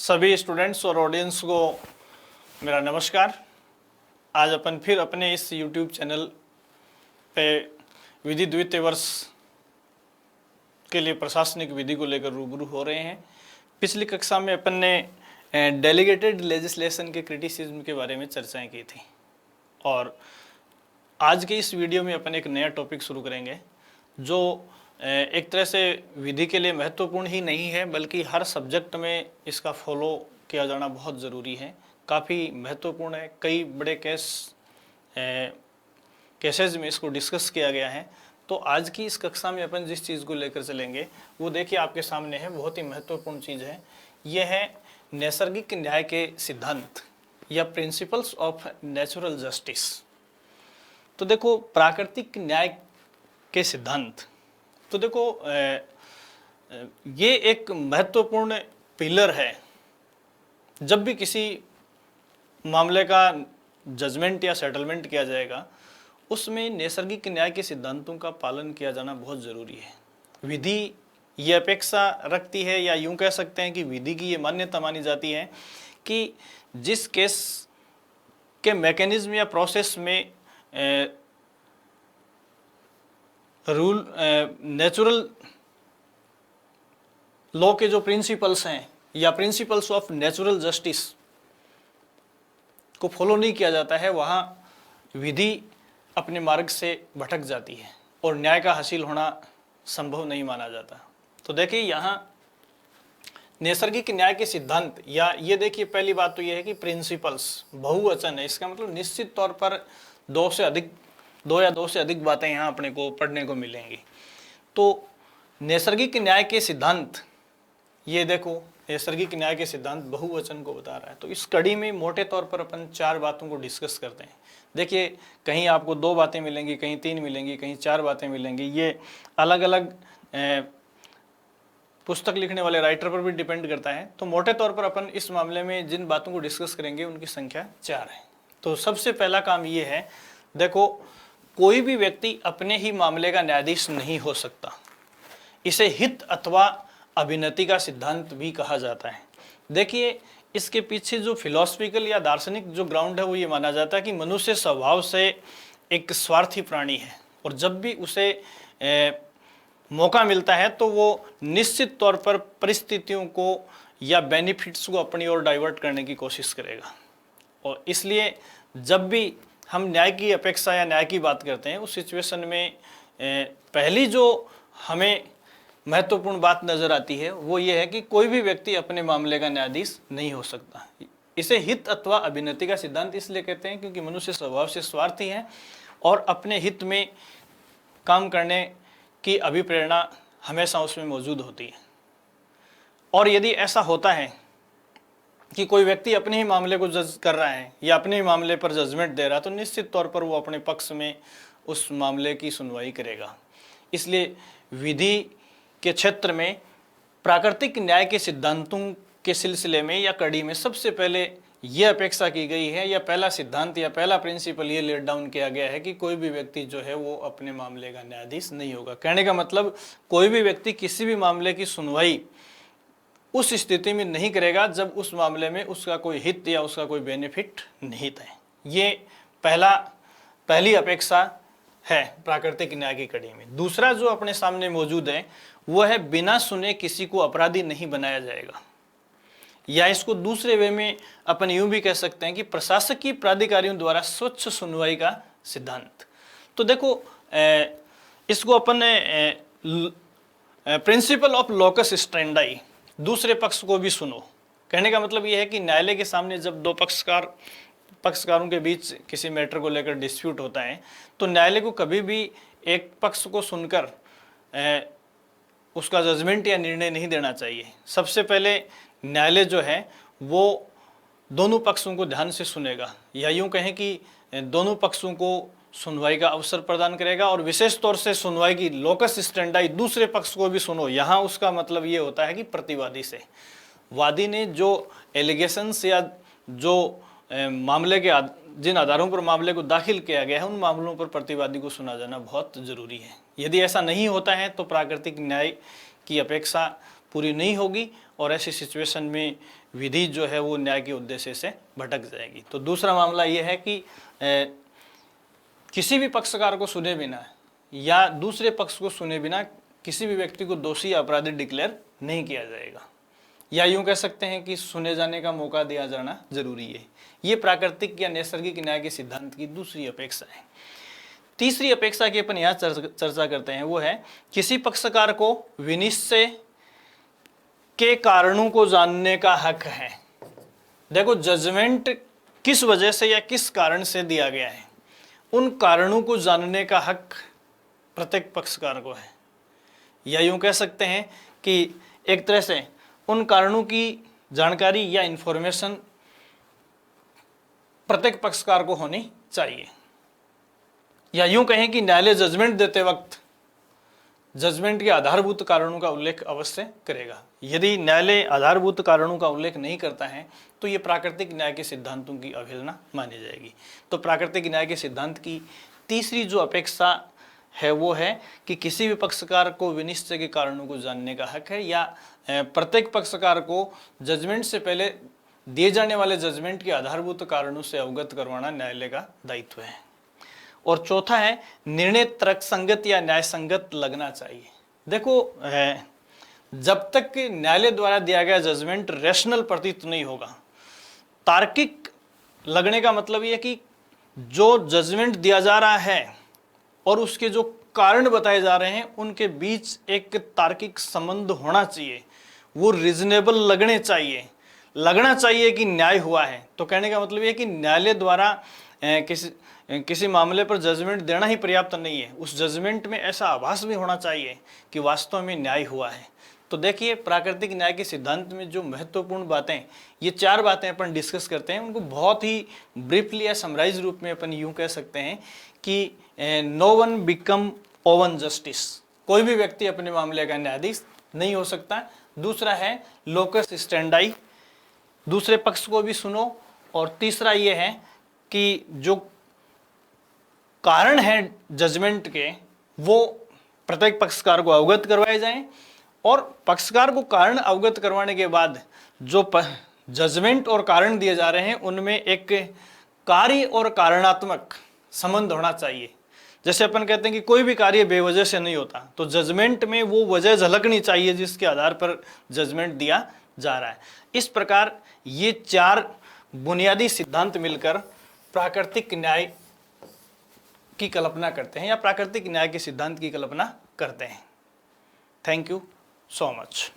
सभी स्टूडेंट्स और ऑडियंस को मेरा नमस्कार। आज अपन फिर अपने इस यूट्यूब चैनल पे विधि द्वितीय वर्ष के लिए प्रशासनिक विधि को लेकर रूबरू हो रहे हैं। पिछली कक्षा में अपन ने डेलीगेटेड लेजिस्लेशन के क्रिटिसिज्म के बारे में चर्चाएं की थी और आज के इस वीडियो में अपन एक नया टॉपिक शुरू करेंगे जो एक तरह से विधि के लिए महत्वपूर्ण ही नहीं है बल्कि हर सब्जेक्ट में इसका फॉलो किया जाना बहुत ज़रूरी है, काफ़ी महत्वपूर्ण है। कई बड़े केसेस में इसको डिस्कस किया गया है। तो आज की इस कक्षा में अपन जिस चीज़ को लेकर चलेंगे वो देखिए आपके सामने है, बहुत ही महत्वपूर्ण चीज़ है। यह है नैसर्गिक न्याय के सिद्धांत या प्रिंसिपल्स ऑफ नेचुरल जस्टिस। तो देखो प्राकृतिक न्याय के सिद्धांत, तो देखो ये एक महत्वपूर्ण पिलर है। जब भी किसी मामले का जजमेंट या सेटलमेंट किया जाएगा उसमें नैसर्गिक न्याय के सिद्धांतों का पालन किया जाना बहुत ज़रूरी है। विधि ये अपेक्षा रखती है या यूं कह सकते हैं कि विधि की ये मान्यता मानी जाती है कि जिस केस के मैकेनिज्म या प्रोसेस में रूल नेचुरल लॉ के जो प्रिंसिपल्स हैं या प्रिंसिपल्स ऑफ नेचुरल जस्टिस को फॉलो नहीं किया जाता है, वहाँ विधि अपने मार्ग से भटक जाती है और न्याय का हासिल होना संभव नहीं माना जाता। तो देखिए यहाँ नैसर्गिक न्याय के सिद्धांत या ये देखिए पहली बात तो ये है कि प्रिंसिपल्स बहुवचन है। इसका मतलब निश्चित तौर पर दो या दो से अधिक बातें यहाँ अपने को पढ़ने को मिलेंगी। तो नैसर्गिक न्याय के सिद्धांत, ये देखो नैसर्गिक न्याय के सिद्धांत बहुवचन को बता रहा है। तो इस कड़ी में मोटे तौर पर अपन 4 बातों को डिस्कस करते हैं। देखिए कहीं आपको 2 बातें मिलेंगी, कहीं 3 मिलेंगी, कहीं 4 बातें मिलेंगी। ये अलग अलग पुस्तक लिखने वाले राइटर पर भी डिपेंड करता है। तो मोटे तौर पर अपन इस मामले में जिन बातों को डिस्कस करेंगे उनकी संख्या 4 है। तो सबसे पहला काम ये है, देखो कोई भी व्यक्ति अपने ही मामले का न्यायाधीश नहीं हो सकता। इसे हित अथवा अभिनति का सिद्धांत भी कहा जाता है। देखिए इसके पीछे जो फिलॉसफिकल या दार्शनिक जो ग्राउंड है वो ये माना जाता है कि मनुष्य स्वभाव से एक स्वार्थी प्राणी है और जब भी उसे मौका मिलता है तो वो निश्चित तौर पर परिस्थितियों को या बेनिफिट्स को अपनी ओर डाइवर्ट करने की कोशिश करेगा। और इसलिए जब भी हम न्याय की अपेक्षा या न्याय की बात करते हैं उस सिचुएशन में पहली जो हमें महत्वपूर्ण बात नज़र आती है वो ये है कि कोई भी व्यक्ति अपने मामले का न्यायाधीश नहीं हो सकता। इसे हित अथवा अभिनति का सिद्धांत इसलिए कहते हैं क्योंकि मनुष्य स्वभाव से स्वार्थी है और अपने हित में काम करने की अभिप्रेरणा हमेशा उसमें मौजूद होती है। और यदि ऐसा होता है कि कोई व्यक्ति अपने ही मामले को जज कर रहा है या अपने ही मामले पर जजमेंट दे रहा है तो निश्चित तौर पर वो अपने पक्ष में उस मामले की सुनवाई करेगा। इसलिए विधि के क्षेत्र में प्राकृतिक न्याय के सिद्धांतों के सिलसिले में या कड़ी में सबसे पहले ये अपेक्षा की गई है या पहला सिद्धांत या पहला प्रिंसिपल ये लेट डाउन किया गया है कि कोई भी व्यक्ति जो है वो अपने मामले का न्यायाधीश नहीं होगा। कहने का मतलब कोई भी व्यक्ति किसी भी मामले की सुनवाई उस स्थिति में नहीं करेगा जब उस मामले में उसका कोई हित या उसका कोई बेनिफिट निहित है। ये पहली अपेक्षा है प्राकृतिक न्याय की कड़ी में। दूसरा जो अपने सामने मौजूद है वो है बिना सुने किसी को अपराधी नहीं बनाया जाएगा, या इसको दूसरे वे में अपन यूं भी कह सकते हैं कि प्रशासकीय प्राधिकारियों द्वारा स्वच्छ सुनवाई का सिद्धांत। तो देखो इसको अपन प्रिंसिपल ऑफ लोकस स्टैंडाई, दूसरे पक्ष को भी सुनो। कहने का मतलब यह है कि न्यायालय के सामने जब 2 पक्षकारों के बीच किसी मैटर को लेकर डिस्प्यूट होता है तो न्यायालय को कभी भी एक पक्ष को सुनकर उसका जजमेंट या निर्णय नहीं देना चाहिए। सबसे पहले न्यायालय जो है वो दोनों पक्षों को ध्यान से सुनेगा या यूं कहें कि दोनों पक्षों को सुनवाई का अवसर प्रदान करेगा और विशेष तौर से सुनवाई की लोकस स्टैंडाई, दूसरे पक्ष को भी सुनो। यहाँ उसका मतलब ये होता है कि प्रतिवादी से वादी ने जो एलिगेशंस या जो मामले के जिन आधारों पर मामले को दाखिल किया गया है उन मामलों पर प्रतिवादी को सुना जाना बहुत ज़रूरी है। यदि ऐसा नहीं होता है तो प्राकृतिक न्याय की अपेक्षा पूरी नहीं होगी और ऐसी सिचुएशन में विधि जो है वो न्याय के उद्देश्य से भटक जाएगी। तो दूसरा मामला ये है कि किसी भी पक्षकार को सुने बिना या दूसरे पक्ष को सुने बिना किसी भी व्यक्ति को दोषी या अपराधी डिक्लेयर नहीं किया जाएगा, या यूं कह सकते हैं कि सुने जाने का मौका दिया जाना जरूरी है। ये प्राकृतिक या नैसर्गिक न्याय के सिद्धांत की दूसरी अपेक्षा है। तीसरी अपेक्षा की अपन यहाँ चर्चा करते हैं वो है किसी पक्षकार को विनिश्चय के कारणों को जानने का हक है। देखो, जजमेंट किस वजह से या किस कारण से दिया गया है, उन कारणों को जानने का हक प्रत्येक पक्षकार को है, या यूं कह सकते हैं कि एक तरह से उन कारणों की जानकारी या इंफॉर्मेशन प्रत्येक पक्षकार को होनी चाहिए। या यूं कहें कि न्यायालय जजमेंट देते वक्त जजमेंट के आधारभूत कारणों का उल्लेख अवश्य करेगा। यदि न्यायालय आधारभूत कारणों का उल्लेख नहीं करता है तो ये प्राकृतिक न्याय के सिद्धांतों की अवहेलना मानी जाएगी। तो प्राकृतिक न्याय के सिद्धांत की तीसरी जो अपेक्षा है वो है कि किसी भी पक्षकार को विनिश्चय के कारणों को जानने का हक है, या प्रत्येक पक्षकार को जजमेंट से पहले दिए जाने वाले जजमेंट के आधारभूत कारणों से अवगत करवाना न्यायालय का दायित्व है। और चौथा है निर्णय तर्कसंगत या न्याय संगत लगना चाहिए। देखो, जब तक न्यायालय द्वारा दिया गया जजमेंट रैशनल प्रतीत नहीं होगा, तार्किक लगने का मतलब ये कि जो जजमेंट दिया जा रहा है और उसके जो कारण बताए जा रहे हैं उनके बीच एक तार्किक संबंध होना चाहिए, वो रिजनेबल लगना चाहिए कि न्याय हुआ है। तो कहने का मतलब ये कि न्यायालय द्वारा किसी मामले पर जजमेंट देना ही पर्याप्त नहीं है, उस जजमेंट में ऐसा आभास भी होना चाहिए कि वास्तव में न्याय हुआ है। तो देखिए, प्राकृतिक न्याय के सिद्धांत में जो महत्वपूर्ण बातें, ये 4 बातें अपन डिस्कस करते हैं, उनको बहुत ही ब्रीफली या समराइज रूप में अपन यूं कह सकते हैं कि no one become own justice, कोई भी व्यक्ति अपने मामले का न्यायाधीश नहीं हो सकता। दूसरा है लोकस स्टैंडाई, दूसरे पक्ष को भी सुनो। और तीसरा ये है कि जो कारण है जजमेंट के वो प्रत्येक पक्षकार को अवगत करवाए जाएं, और पक्षकार को कारण अवगत करवाने के बाद जो जजमेंट और कारण दिए जा रहे हैं उनमें एक कार्य और कारणात्मक संबंध होना चाहिए। जैसे अपन कहते हैं कि कोई भी कार्य बेवजह से नहीं होता, तो जजमेंट में वो वजह झलकनी चाहिए जिसके आधार पर जजमेंट दिया जा रहा है। इस प्रकार ये 4 बुनियादी सिद्धांत मिलकर प्राकृतिक न्याय की कल्पना करते हैं या प्राकृतिक न्याय के सिद्धांत की कल्पना करते हैं। Thank you so much.